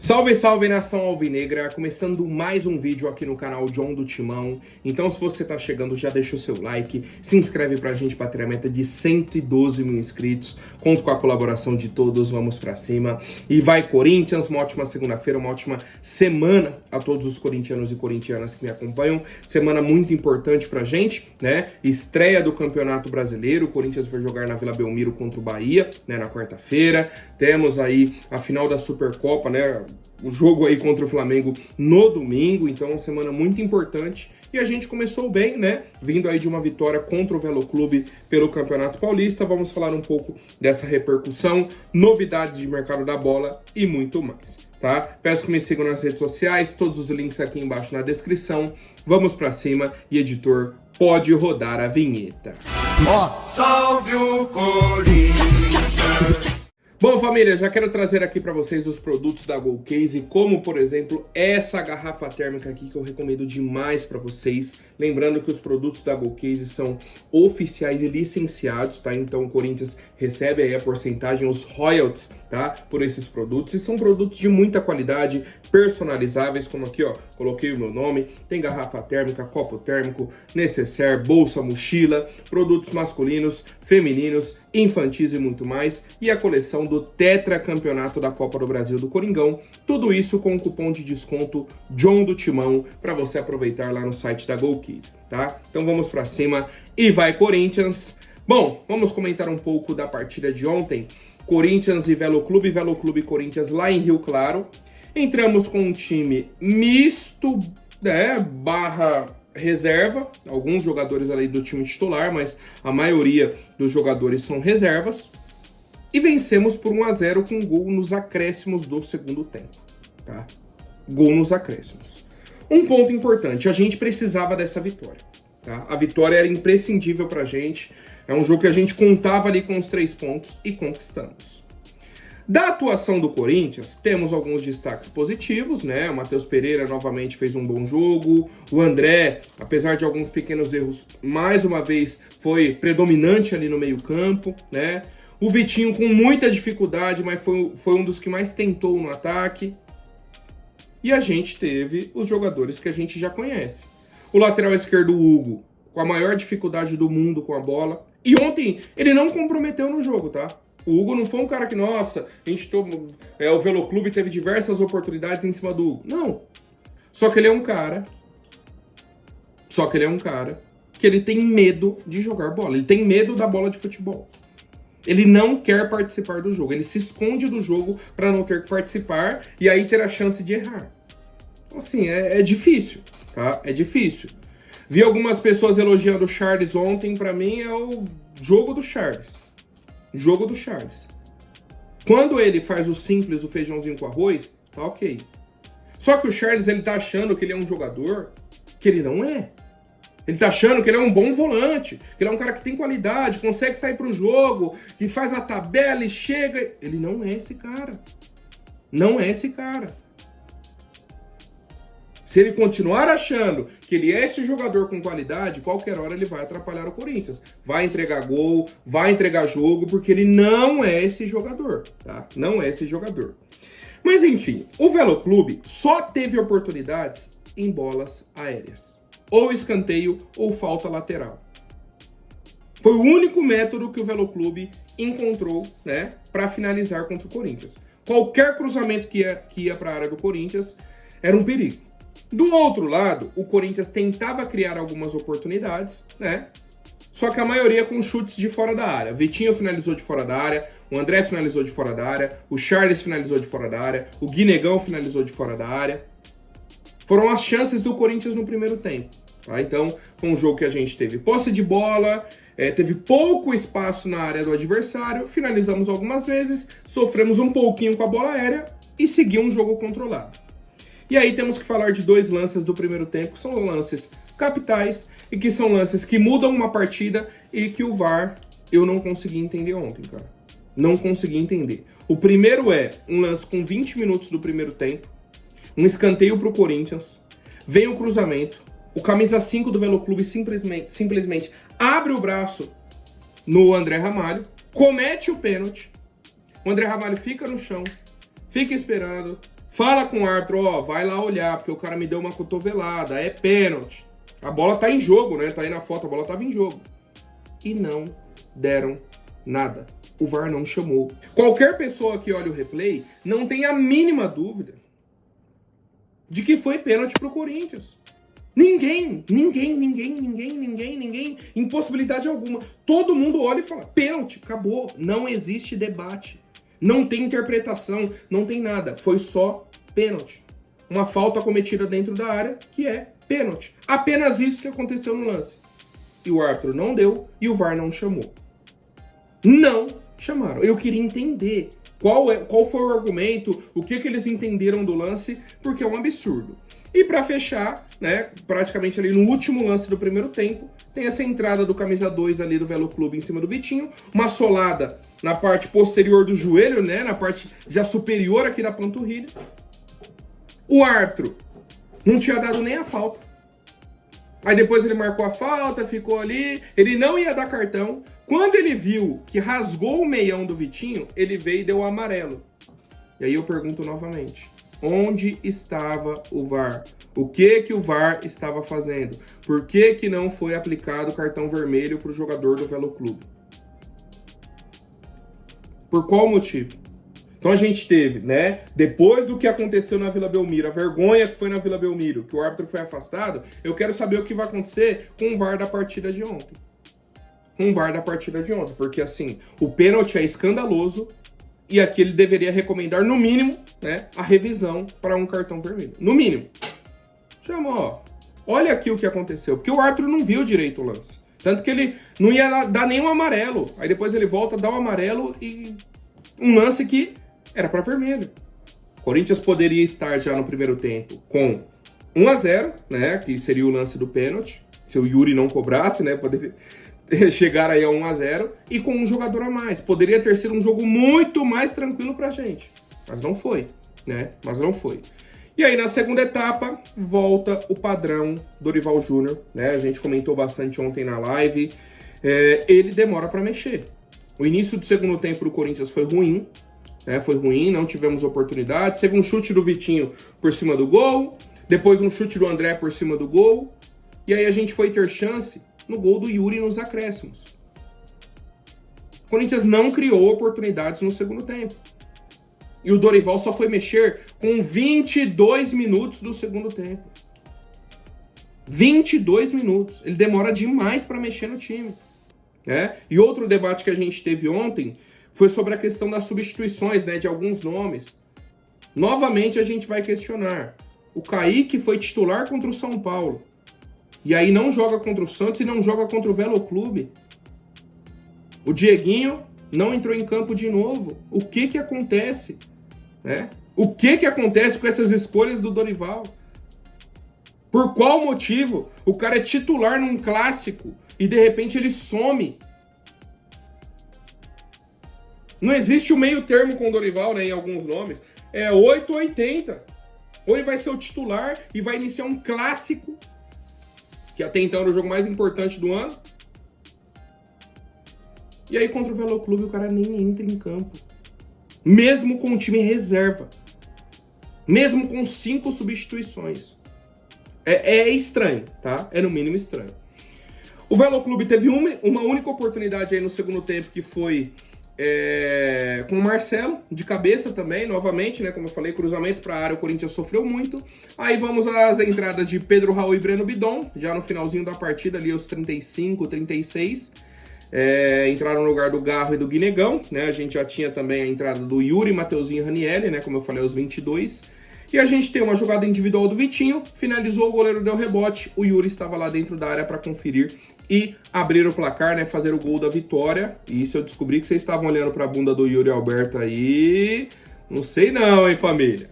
Salve, salve, nação alvinegra! Começando mais um vídeo aqui no canal John do Timão. Então, se você tá chegando, já deixa o seu like, se inscreve pra gente bater a meta de 112 mil inscritos. Conto com a colaboração de todos, vamos pra cima. E vai Corinthians, uma ótima segunda-feira, uma ótima semana a todos os corintianos e corintianas que me acompanham. Semana muito importante pra gente, né? Estreia do Campeonato Brasileiro, o Corinthians vai jogar na Vila Belmiro contra o Bahia, né, na quarta-feira. Temos aí a final da Supercopa, né? O jogo aí contra o Flamengo no domingo, então uma semana muito importante. E a gente começou bem, né? Vindo aí de uma vitória contra o Velo Clube pelo Campeonato Paulista. Vamos falar um pouco dessa repercussão, novidades de mercado da bola e muito mais, tá? Peço que me sigam nas redes sociais, todos os links aqui embaixo na descrição. Vamos pra cima e, editor, pode rodar a vinheta. Salve o Corinthians! Bom, família, já quero trazer aqui para vocês os produtos da GoCase, como, por exemplo, essa garrafa térmica aqui que eu recomendo demais para vocês. Lembrando que os produtos da GoCase são oficiais e licenciados, tá? Então o Corinthians recebe aí a porcentagem, os royalties, tá? Por esses produtos. E são produtos de muita qualidade, personalizáveis, como aqui, ó, coloquei o meu nome. Tem garrafa térmica, copo térmico, necessaire, bolsa, mochila, produtos masculinos, femininos, infantis e muito mais. E a coleção do tetracampeonato da Copa do Brasil do Coringão. Tudo isso com o cupom de desconto John do Timão, para você aproveitar lá no site da GoCase, tá? Então vamos pra cima e vai Corinthians! Bom, vamos comentar um pouco da partida de ontem. Corinthians e Velo Clube e Corinthians lá em Rio Claro. Entramos com um time misto, né, barra reserva. Alguns jogadores ali do time titular, mas a maioria dos jogadores são reservas. E vencemos por 1-0 com gol nos acréscimos do segundo tempo, tá? Gol nos acréscimos. Um ponto importante, a gente precisava dessa vitória, tá? A vitória era imprescindível pra gente. É um jogo que a gente contava ali com os 3 pontos e conquistamos. Da atuação do Corinthians, temos alguns destaques positivos, né? O Matheus Pereira novamente fez um bom jogo. O André, apesar de alguns pequenos erros, mais uma vez foi predominante ali no meio-campo, né? O Vitinho com muita dificuldade, mas foi um dos que mais tentou no ataque. E a gente teve os jogadores que a gente já conhece. O lateral esquerdo, o Hugo, com a maior dificuldade do mundo com a bola. E ontem ele não comprometeu no jogo, tá? O Hugo não foi um cara que, nossa, o Velo Clube teve diversas oportunidades em cima do Hugo. Não. Só que ele é um cara que ele tem medo de jogar bola. Ele tem medo da bola de futebol. Ele não quer participar do jogo. Ele se esconde do jogo para não ter que participar e aí ter a chance de errar. Assim, é difícil, tá? É difícil. Vi algumas pessoas elogiando o Charles ontem. Pra mim é o jogo do Charles. Jogo do Charles. Quando ele faz o simples, o feijãozinho com arroz, tá ok. Só que o Charles, ele tá achando que ele é um jogador que ele não é. Ele tá achando que ele é um bom volante, que ele é um cara que tem qualidade, consegue sair pro jogo, que faz a tabela e chega. Ele não é esse cara. Não é esse cara. Se ele continuar achando que ele é esse jogador com qualidade, qualquer hora ele vai atrapalhar o Corinthians. Vai entregar gol, vai entregar jogo, porque ele não é esse jogador, tá? Não é esse jogador. Mas enfim, o Velo Clube só teve oportunidades em bolas aéreas. Ou escanteio ou falta lateral. Foi o único método que o Velo Clube encontrou, né, para finalizar contra o Corinthians. Qualquer cruzamento que ia para a área do Corinthians era um perigo. Do outro lado, o Corinthians tentava criar algumas oportunidades, né? Só que a maioria com chutes de fora da área. Vitinho finalizou de fora da área, o André finalizou de fora da área, o Charles finalizou de fora da área, o Guinegão finalizou de fora da área. Foram as chances do Corinthians no primeiro tempo, tá? Então, foi um jogo que a gente teve posse de bola, teve pouco espaço na área do adversário, finalizamos algumas vezes, sofremos um pouquinho com a bola aérea e seguiu um jogo controlado. E aí temos que falar de 2 lances do primeiro tempo, que são lances capitais e que são lances que mudam uma partida e que o VAR eu não consegui entender ontem, cara. Não consegui entender. O primeiro é um lance com 20 minutos do primeiro tempo, um escanteio pro Corinthians, vem o cruzamento, o camisa 5 do Velo Clube simplesmente abre o braço no André Ramalho, comete o pênalti, o André Ramalho fica no chão, fica esperando, Fala com o árbitro, ó, vai lá olhar, porque o cara me deu uma cotovelada, é pênalti. A bola tá em jogo, né? Tá aí na foto, a bola tava em jogo. E não deram nada. O VAR não chamou. Qualquer pessoa que olha o replay não tem a mínima dúvida de que foi pênalti pro Corinthians. Ninguém, impossibilidade alguma. Todo mundo olha e fala, pênalti, acabou. Não existe debate. Não tem interpretação, não tem nada. Foi só pênalti. Uma falta cometida dentro da área, que é pênalti. Apenas isso que aconteceu no lance. E o árbitro não deu e o VAR não chamou. Não chamaram. Eu queria entender qual foi o argumento, o que eles entenderam do lance, porque é um absurdo. E para fechar, né, praticamente ali no último lance do primeiro tempo, tem essa entrada do camisa 2 ali do Velo Clube em cima do Vitinho, uma solada na parte posterior do joelho, né, na parte já superior aqui da panturrilha. O árbitro não tinha dado nem a falta. Aí depois ele marcou a falta, ficou ali, ele não ia dar cartão. Quando ele viu que rasgou o meião do Vitinho, ele veio e deu o amarelo. E aí eu pergunto novamente, onde estava o VAR? O que o VAR estava fazendo? Por que não foi aplicado o cartão vermelho para o jogador do Velo Clube? Por qual motivo? Então a gente teve, né, depois do que aconteceu na Vila Belmiro, a vergonha que foi na Vila Belmiro, que o árbitro foi afastado, eu quero saber o que vai acontecer com o VAR da partida de ontem. Com o VAR da partida de ontem, porque assim, o pênalti é escandaloso e aqui ele deveria recomendar, no mínimo, né, a revisão para um cartão vermelho. No mínimo. Chama, ó, olha aqui o que aconteceu, porque o árbitro não viu direito o lance. Tanto que ele não ia dar nenhum amarelo, aí depois ele volta, dá o amarelo e um lance que era para vermelho. O Corinthians poderia estar já no primeiro tempo com 1-0, né, que seria o lance do pênalti, se o Yuri não cobrasse, né, poderia chegar aí a 1-0, e com um jogador a mais. Poderia ter sido um jogo muito mais tranquilo pra gente, mas não foi, né, mas não foi. E aí na segunda etapa, volta o padrão Dorival Júnior, né, a gente comentou bastante ontem na live, ele demora para mexer. O início do segundo tempo do Corinthians foi ruim, né? Foi ruim, não tivemos oportunidades. Teve um chute do Vitinho por cima do gol, depois um chute do André por cima do gol, e aí a gente foi ter chance no gol do Yuri nos acréscimos. O Corinthians não criou oportunidades no segundo tempo. E o Dorival só foi mexer com 22 minutos do segundo tempo. 22 minutos. Ele demora demais para mexer no time. Né? E outro debate que a gente teve ontem foi sobre a questão das substituições, né, de alguns nomes. Novamente a gente vai questionar. O Kaique foi titular contra o São Paulo. E aí não joga contra o Santos e não joga contra o Velo Clube. O Dieguinho não entrou em campo de novo. O que acontece? Né? O que acontece com essas escolhas do Dorival? Por qual motivo o cara é titular num clássico e de repente ele some? Não existe o meio termo com o Dorival, né, em alguns nomes. É 8 ou 80. Ou ele vai ser o titular e vai iniciar um clássico, que até então era o jogo mais importante do ano. E aí contra o Velo Clube o cara nem entra em campo. Mesmo com o time reserva. Mesmo com 5 substituições. É estranho, tá? É no mínimo estranho. O Velo Clube teve uma única oportunidade aí no segundo tempo, que foi com o Marcelo, de cabeça também, novamente, né? Como eu falei, cruzamento para a área, o Corinthians sofreu muito. Aí vamos às entradas de Pedro Raul e Breno Bidon, já no finalzinho da partida, ali aos 35, 36. Entraram no lugar do Garro e do Guinegão, né? A gente já tinha também a entrada do Yuri, Mateuzinho e Ranieri, né? Como eu falei, aos 22. E a gente tem uma jogada individual do Vitinho, finalizou, o goleiro deu rebote, o Yuri estava lá dentro da área para conferir e abrir o placar, né, fazer o gol da vitória. E isso eu descobri que vocês estavam olhando para a bunda do Yuri Alberto aí, não sei não, hein, família.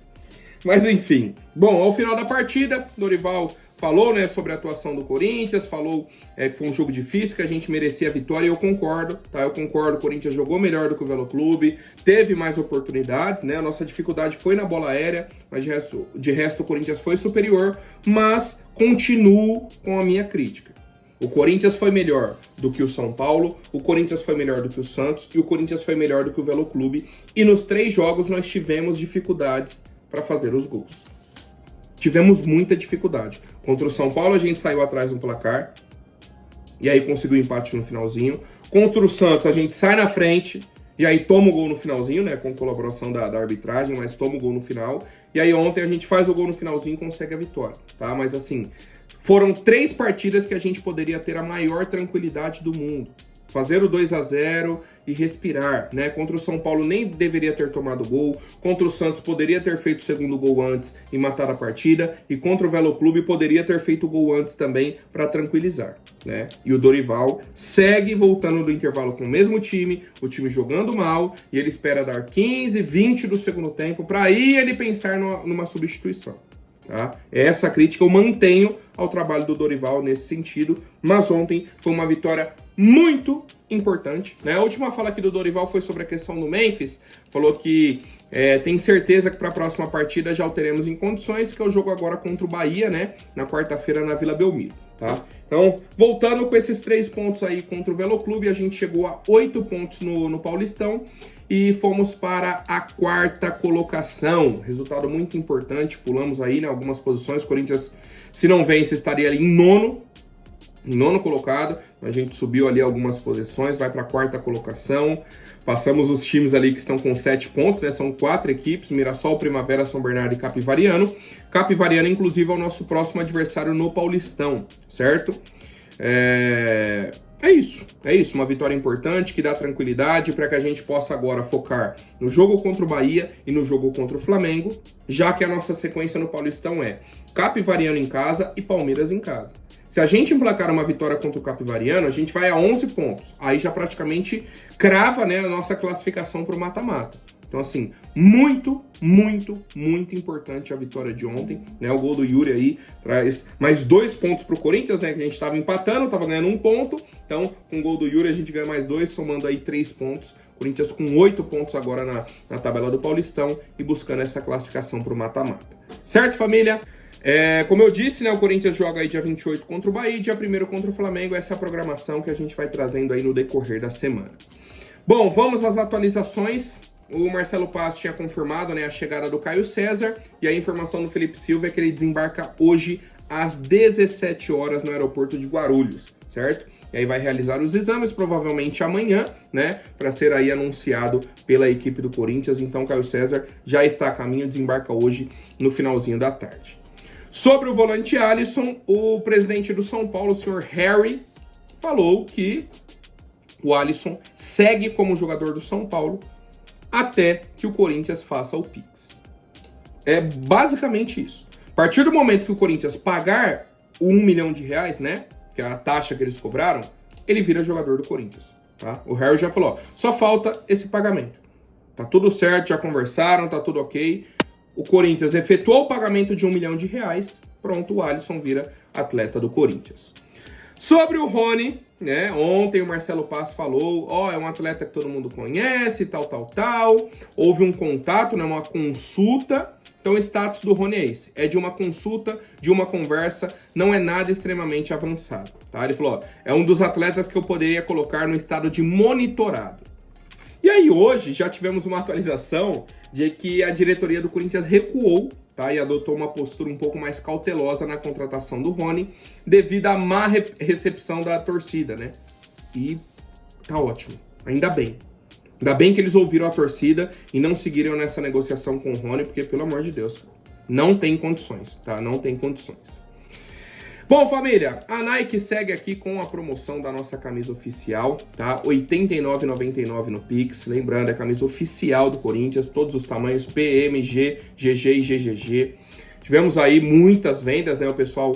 Mas enfim, bom, ao final da partida, Dorival falou, né, sobre a atuação do Corinthians, falou que foi um jogo difícil, que a gente merecia a vitória, e eu concordo, tá? Eu concordo, o Corinthians jogou melhor do que o Velo Clube, teve mais oportunidades, né? A nossa dificuldade foi na bola aérea, mas de resto o Corinthians foi superior, mas continuo com a minha crítica. O Corinthians foi melhor do que o São Paulo, o Corinthians foi melhor do que o Santos e o Corinthians foi melhor do que o Velo Clube. E nos 3 jogos nós tivemos dificuldades para fazer os gols. Tivemos muita dificuldade. Contra o São Paulo a gente saiu atrás no placar, e aí conseguiu empate no finalzinho. Contra o Santos a gente sai na frente, e aí toma o gol no finalzinho, né, com colaboração da arbitragem, mas toma o gol no final. E aí ontem a gente faz o gol no finalzinho e consegue a vitória, tá? Mas assim, foram 3 partidas que a gente poderia ter a maior tranquilidade do mundo. Fazer o 2-0 e respirar, né? Contra o São Paulo nem deveria ter tomado gol. Contra o Santos poderia ter feito o segundo gol antes e matar a partida. E contra o Velo Clube poderia ter feito o gol antes também para tranquilizar, né? E o Dorival segue voltando do intervalo com o mesmo time, o time jogando mal, e ele espera dar 15, 20 do segundo tempo para aí ele pensar numa substituição. Tá? Essa crítica eu mantenho ao trabalho do Dorival nesse sentido, mas ontem foi uma vitória muito importante, né? A última fala aqui do Dorival foi sobre a questão do Memphis, falou que tem certeza que para a próxima partida já o teremos em condições, que é o jogo agora contra o Bahia, né? Na quarta-feira na Vila Belmiro, tá? Então, voltando com esses 3 pontos aí contra o Velo Clube, a gente chegou a 8 pontos no Paulistão e fomos para a 4ª colocação. Resultado muito importante, pulamos aí, né, algumas posições. O Corinthians, se não vence, estaria ali em nono colocado. A gente subiu ali algumas posições, vai para a 4ª colocação. Passamos os times ali que estão com 7 pontos, né? São 4 equipes, Mirassol, Primavera, São Bernardo e Capivariano. Capivariano, inclusive, é o nosso próximo adversário no Paulistão, certo? É isso, uma vitória importante que dá tranquilidade para que a gente possa agora focar no jogo contra o Bahia e no jogo contra o Flamengo, já que a nossa sequência no Paulistão é Capivariano em casa e Palmeiras em casa. Se a gente emplacar uma vitória contra o Capivariano, a gente vai a 11 pontos. Aí já praticamente crava, né, a nossa classificação para o mata-mata. Então, assim, muito importante a vitória de ontem, né? O gol do Yuri aí traz mais 2 pontos pro Corinthians, né? Que a gente tava empatando, tava ganhando 1 ponto. Então, com o gol do Yuri a gente ganha mais 2, somando aí 3 pontos. Corinthians com 8 pontos agora na tabela do Paulistão e buscando essa classificação pro mata-mata. Certo, família? Como eu disse, né? O Corinthians joga aí dia 28 contra o Bahia, dia 1º contra o Flamengo. Essa é a programação que a gente vai trazendo aí no decorrer da semana. Bom, vamos às atualizações. O Marcelo Paz tinha confirmado, né, a chegada do Caio César, e a informação do Felipe Silva é que ele desembarca hoje às 17 horas no aeroporto de Guarulhos, certo? E aí vai realizar os exames, provavelmente amanhã, né, para ser aí anunciado pela equipe do Corinthians. Então, Caio César já está a caminho, desembarca hoje no finalzinho da tarde. Sobre o volante Alisson, o presidente do São Paulo, o senhor Harry, falou que o Alisson segue como jogador do São Paulo até que o Corinthians faça o Pix. É basicamente isso. A partir do momento que o Corinthians pagar o R$1 milhão, né, que é a taxa que eles cobraram, ele vira jogador do Corinthians, tá? O Harry já falou, ó, só falta esse pagamento. Tá tudo certo, já conversaram, tá tudo ok. O Corinthians efetuou o pagamento de R$1 milhão, pronto, o Alisson vira atleta do Corinthians. Sobre o Rony, né, ontem o Marcelo Paz falou, é um atleta que todo mundo conhece, tal. Houve um contato, né, uma consulta. Então o status do Rony é esse, é de uma consulta, de uma conversa, não é nada extremamente avançado, tá? Ele falou, é um dos atletas que eu poderia colocar no estado de monitorado. E aí hoje já tivemos uma atualização de que a diretoria do Corinthians recuou, tá, e adotou uma postura um pouco mais cautelosa na contratação do Rony, devido à má recepção da torcida, né? E tá ótimo, ainda bem. Ainda bem que eles ouviram a torcida e não seguiram nessa negociação com o Rony, porque, pelo amor de Deus, não tem condições, tá? Não tem condições. Bom, família, a Nike segue aqui com a promoção da nossa camisa oficial, tá? R$ 89,99 no Pix. Lembrando, é a camisa oficial do Corinthians, todos os tamanhos, P, M, G, GG e GGG. Tivemos aí muitas vendas, né? O pessoal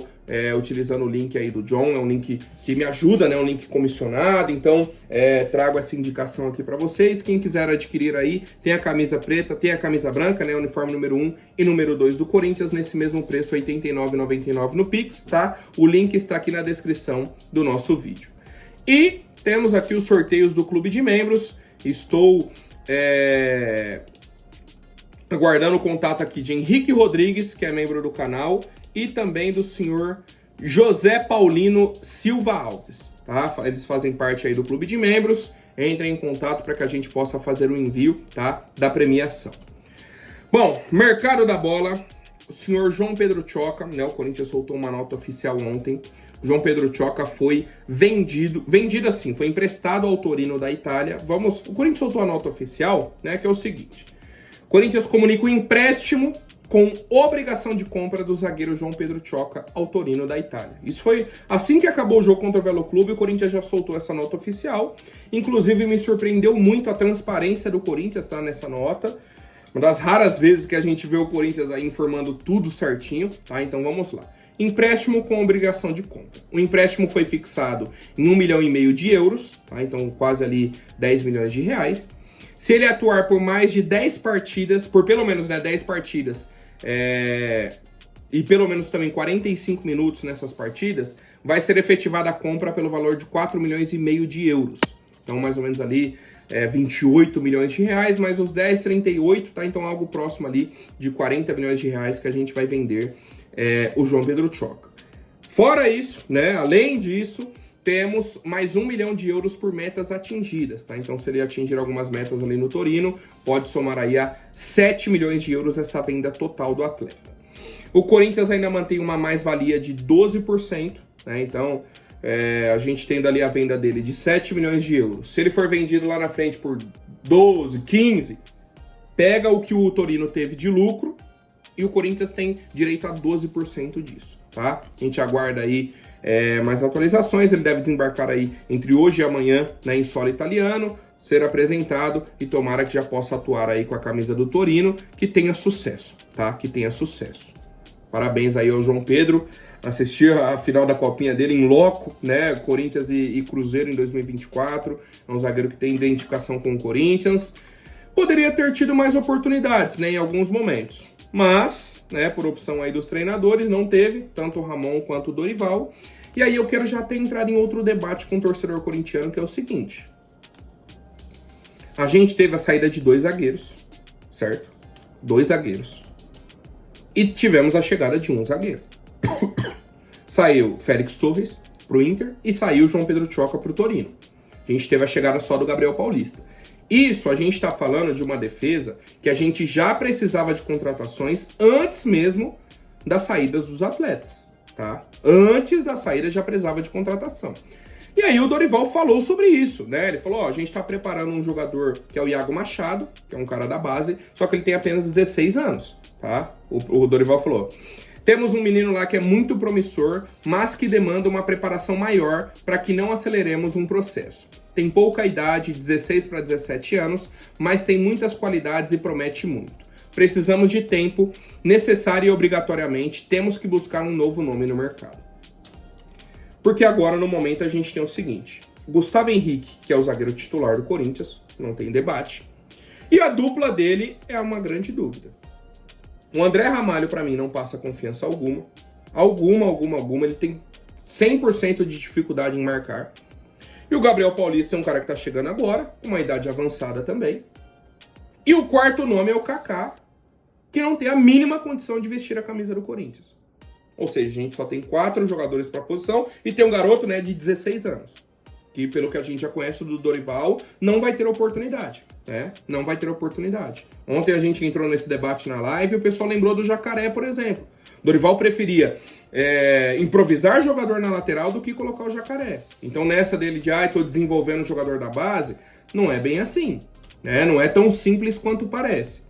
utilizando o link aí do John, é um link que me ajuda, né? Um link comissionado, então trago essa indicação aqui para vocês. Quem quiser adquirir aí, tem a camisa preta, tem a camisa branca, né? Uniforme número 1 e número 2 do Corinthians, nesse mesmo preço, R$ 89,99 no Pix, tá? O link está aqui na descrição do nosso vídeo. E temos aqui os sorteios do Clube de Membros. Estou aguardando o contato aqui de Henrique Rodrigues, que é membro do canal, e também do senhor José Paulino Silva Alves, tá? Eles fazem parte aí do Clube de Membros. Entrem em contato para que a gente possa fazer o envio, tá, da premiação. Bom, mercado da bola, o senhor João Pedro Choca, né, o Corinthians soltou uma nota oficial ontem, o João Pedro Choca foi vendido assim, foi emprestado ao Torino da Itália. O Corinthians soltou a nota oficial, né, que é o seguinte: o Corinthians comunica o empréstimo com obrigação de compra do zagueiro João Pedro Choca ao Torino da Itália. Isso foi assim que acabou o jogo contra o Velo Clube, o Corinthians já soltou essa nota oficial. Inclusive me surpreendeu muito a transparência do Corinthians, tá, nessa nota. Uma das raras vezes que a gente vê o Corinthians aí informando tudo certinho, tá? Então vamos lá. Empréstimo com obrigação de compra. O empréstimo foi fixado em 1,5 milhão de euros, tá? Então quase ali 10 milhões de reais. Se ele atuar por mais de 10 partidas, por pelo menos, né, 10 partidas, e pelo menos também 45 minutos nessas partidas, vai ser efetivada a compra pelo valor de 4,5 milhões de euros. Então mais ou menos ali 28 milhões de reais, mais os 10, 38, tá? Então algo próximo ali de 40 milhões de reais que a gente vai vender o João Pedro Choca. Fora isso, né? Além disso, temos mais 1 milhão de euros por metas atingidas, tá? Então se ele atingir algumas metas ali no Torino, pode somar aí a 7 milhões de euros essa venda total do atleta. O Corinthians ainda mantém uma mais-valia de 12%, né? Então a gente tendo ali a venda dele de 7 milhões de euros. Se ele for vendido lá na frente por 12, 15, pega o que o Torino teve de lucro e o Corinthians tem direito a 12% disso, tá? A gente aguarda aí mais atualizações. Ele deve desembarcar aí entre hoje e amanhã, né, em solo italiano, ser apresentado e tomara que já possa atuar aí com a camisa do Torino, que tenha sucesso, tá? Que tenha sucesso. Parabéns aí ao João Pedro. Assisti a final da copinha dele em loco, né? Corinthians e Cruzeiro em 2024. É um zagueiro que tem identificação com o Corinthians. Poderia ter tido mais oportunidades, né, em alguns momentos. Mas, né, por opção aí dos treinadores, não teve, tanto o Ramon quanto o Dorival. E aí eu quero já ter entrado em outro debate com o torcedor corintiano, que é o seguinte. A gente teve a saída de 2 zagueiros, certo? 2 zagueiros. E tivemos a chegada de um zagueiro. Saiu Félix Torres pro Inter e saiu João Pedro Choca pro Torino. A gente teve a chegada só do Gabriel Paulista. Isso a gente está falando de uma defesa que a gente já precisava de contratações antes mesmo das saídas dos atletas, tá? Antes da saída já precisava de contratação. E aí o Dorival falou sobre isso, né? Ele falou, a gente está preparando um jogador que é o Iago Machado, que é um cara da base, só que ele tem apenas 16 anos, tá? O Dorival falou: temos um menino lá que é muito promissor, mas que demanda uma preparação maior para que não aceleremos um processo. Tem pouca idade, 16 para 17 anos, mas tem muitas qualidades e promete muito. Precisamos de tempo, necessário e obrigatoriamente temos que buscar um novo nome no mercado. Porque agora, no momento, a gente tem o seguinte: Gustavo Henrique, que é o zagueiro titular do Corinthians, não tem debate, e a dupla dele é uma grande dúvida. O André Ramalho, para mim, não passa confiança alguma. Alguma. Ele tem 100% de dificuldade em marcar. E o Gabriel Paulista é um cara que tá chegando agora, com uma idade avançada também. E o quarto nome é o Kaká, que não tem a mínima condição de vestir a camisa do Corinthians. Ou seja, a gente só tem 4 jogadores para a posição e tem um garoto, né, de 16 anos. Que, pelo que a gente já conhece do Dorival, não vai ter oportunidade, né? Não vai ter oportunidade. Ontem a gente entrou nesse debate na live e o pessoal lembrou do Jacaré, por exemplo. Dorival preferia improvisar jogador na lateral do que colocar o Jacaré. Então nessa dele de, tô desenvolvendo o jogador da base, não é bem assim, né? Não é tão simples quanto parece.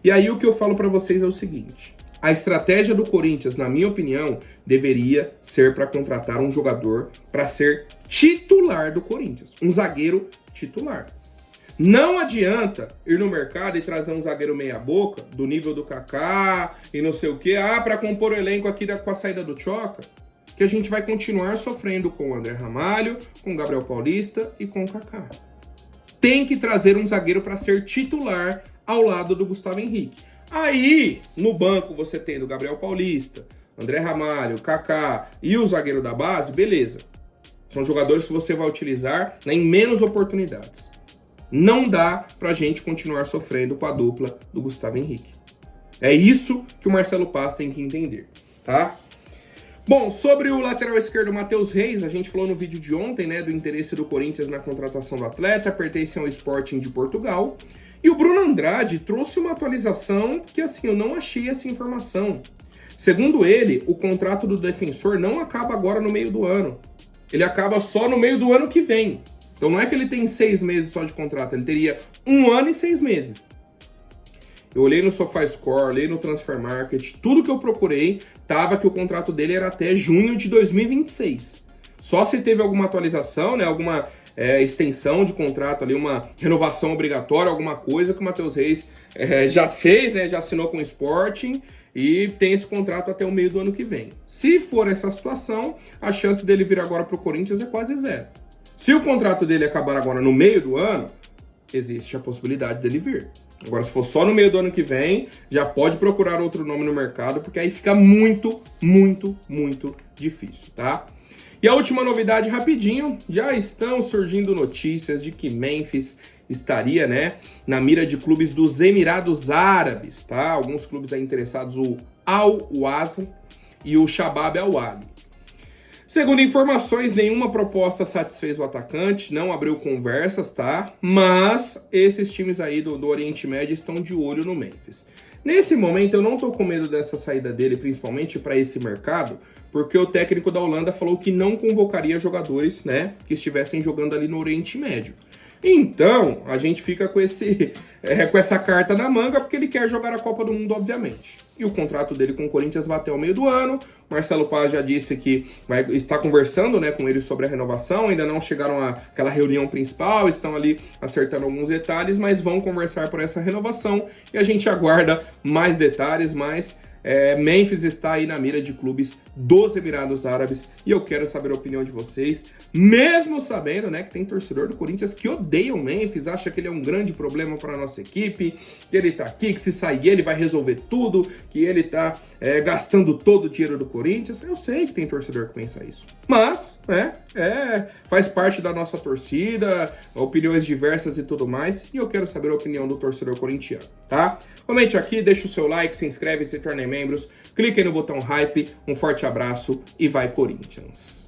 E aí o que eu falo para vocês é o seguinte: a estratégia do Corinthians, na minha opinião, deveria ser para contratar um jogador para ser titular do Corinthians. Um zagueiro titular. Não adianta ir no mercado e trazer um zagueiro meia-boca, do nível do Kaká e não sei o quê, para compor o elenco aqui com a saída do Choca, que a gente vai continuar sofrendo com o André Ramalho, com o Gabriel Paulista e com o Kaká. Tem que trazer um zagueiro para ser titular ao lado do Gustavo Henrique. Aí, no banco, você tendo o Gabriel Paulista, André Ramalho, Kaká e o zagueiro da base, beleza. São jogadores que você vai utilizar, né, em menos oportunidades. Não dá pra gente continuar sofrendo com a dupla do Gustavo Henrique. É isso que o Marcelo Paz tem que entender, tá? Bom, sobre o lateral esquerdo Matheus Reis, a gente falou no vídeo de ontem, né, do interesse do Corinthians na contratação do atleta, pertence ao Sporting de Portugal. E o Bruno Andrade trouxe uma atualização que, assim, eu não achei essa informação. Segundo ele, o contrato do defensor não acaba agora no meio do ano. Ele acaba só no meio do ano que vem. Então não é que ele tem 6 meses só de contrato, ele teria 1 ano e 6 meses. Eu olhei no SofaScore, olhei no Transfer Market, tudo que eu procurei tava que o contrato dele era até junho de 2026. Só se teve alguma atualização, né, alguma extensão de contrato ali, uma renovação obrigatória, alguma coisa que o Matheus Reis já fez, né, já assinou com o Sporting e tem esse contrato até o meio do ano que vem. Se for essa situação, a chance dele vir agora para o Corinthians é quase zero. Se o contrato dele acabar agora no meio do ano, existe a possibilidade dele vir. Agora, se for só no meio do ano que vem, já pode procurar outro nome no mercado, porque aí fica muito, muito, muito difícil, tá? E a última novidade, rapidinho, já estão surgindo notícias de que Memphis estaria, né, na mira de clubes dos Emirados Árabes, tá? Alguns clubes aí interessados, o Al-Wazn e o Shabab Al-Wali. Segundo informações, nenhuma proposta satisfez o atacante, não abriu conversas, tá? Mas esses times aí do Oriente Médio estão de olho no Memphis. Nesse momento, eu não tô com medo dessa saída dele, principalmente para esse mercado, porque o técnico da Holanda falou que não convocaria jogadores, né, que estivessem jogando ali no Oriente Médio. Então, a gente fica com essa carta na manga, porque ele quer jogar a Copa do Mundo, obviamente. E o contrato dele com o Corinthians vai até o meio do ano. Marcelo Paz já disse que está conversando, né, com ele sobre a renovação. Ainda não chegaram àquela reunião principal, estão ali acertando alguns detalhes, mas vão conversar por essa renovação. E a gente aguarda mais detalhes, mas Memphis está aí na mira de clubes dos Emirados Árabes e eu quero saber a opinião de vocês, mesmo sabendo, né, que tem torcedor do Corinthians que odeia o Memphis, acha que ele é um grande problema para a nossa equipe, que ele tá aqui, que se sair ele vai resolver tudo, que ele tá gastando todo o dinheiro do Corinthians. Eu sei que tem torcedor que pensa isso, mas faz parte da nossa torcida, opiniões diversas e tudo mais, e eu quero saber a opinião do torcedor corintiano, tá? Comente aqui, deixa o seu like, se inscreve, se tornem membros, clique no botão hype, um forte abraço e vai Corinthians!